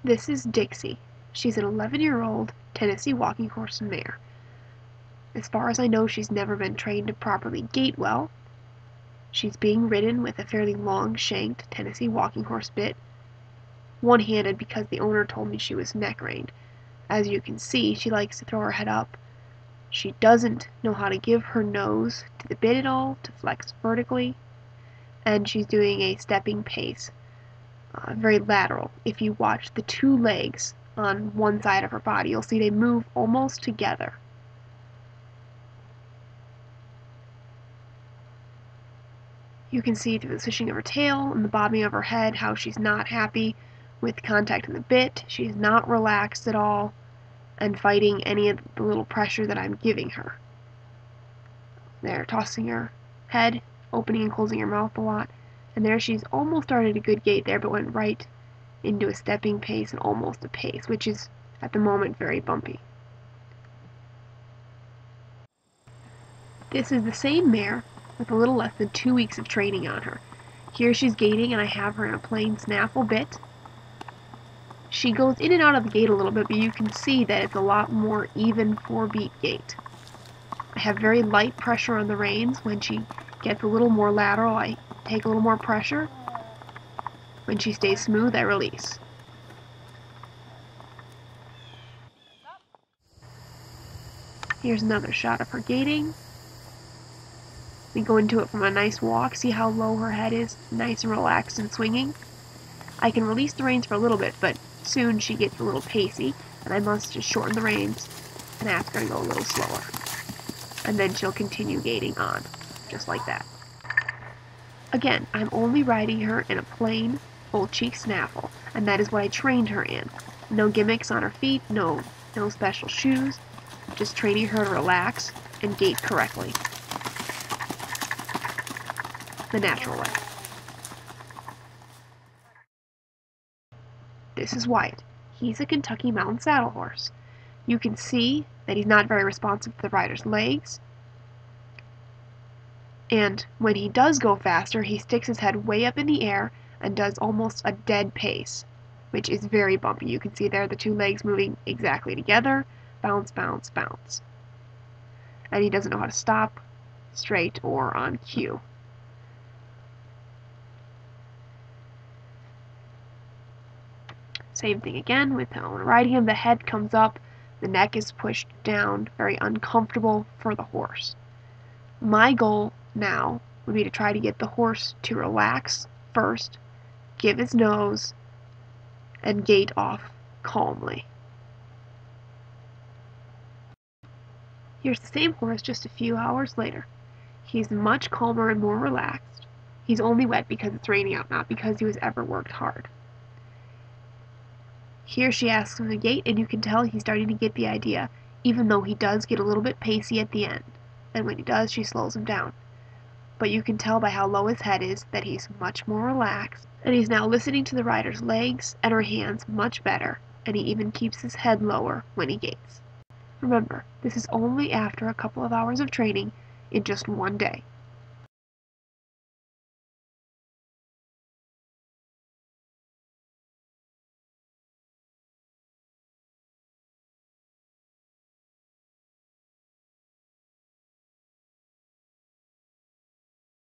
This is Dixie. She's an 11-year-old Tennessee walking horse and mare. As far as I know, she's never been trained to properly gait well. She's being ridden with a fairly long-shanked Tennessee walking horse bit, one-handed because the owner told me she was neck-reined. As you can see, she likes to throw her head up. She doesn't know how to give her nose to the bit at all, to flex vertically, and she's doing a stepping pace, very lateral. If you watch the two legs on one side of her body, you'll see they move almost together. You can see through the swishing of her tail and the bobbing of her head how she's not happy with contact in the bit. She's not relaxed at all and fighting any of the little pressure that I'm giving her. There, tossing her head, opening and closing her mouth a lot. And there she's almost started a good gait there, but went right into a stepping pace and almost a pace, which is at the moment very bumpy. This is the same mare with a little less than 2 weeks of training on her. Here she's gaiting and I have her in a plain snaffle bit. She goes in and out of the gait a little bit, but you can see that it's a lot more even 4-beat gait. I have very light pressure on the reins. When she gets a little more lateral, I take a little more pressure. When she stays smooth, I release. Here's another shot of her gaiting. We go into it from a nice walk. See how low her head is, nice and relaxed and swinging. I can release the reins for a little bit, but soon she gets a little pacey, and I must just shorten the reins and ask her to go a little slower. And then she'll continue gaiting on, just like that. Again, I'm only riding her in a plain, full-cheek snaffle, and that is what I trained her in. No gimmicks on her feet, no special shoes, just training her to relax and gait correctly. The natural way. This is Wyatt. He's a Kentucky Mountain Saddle Horse. You can see that he's not very responsive to the rider's legs. And when he does go faster, he sticks his head way up in the air and does almost a dead pace, which is very bumpy. You can see there the two legs moving exactly together. Bounce, bounce, bounce. And he doesn't know how to stop straight or on cue. Same thing again with when riding him, the head comes up, the neck is pushed down, very uncomfortable for the horse. My goal now would be to try to get the horse to relax first, give his nose, and gait off calmly. Here's the same horse just a few hours later. He's much calmer and more relaxed. He's only wet because it's raining out, not because he was ever worked hard. Here she asks him to gait, and you can tell he's starting to get the idea, even though he does get a little bit pacey at the end. And when he does, she slows him down. But you can tell by how low his head is that he's much more relaxed, and he's now listening to the rider's legs and her hands much better, and he even keeps his head lower when he gaits. Remember, this is only after a couple of hours of training in just one day.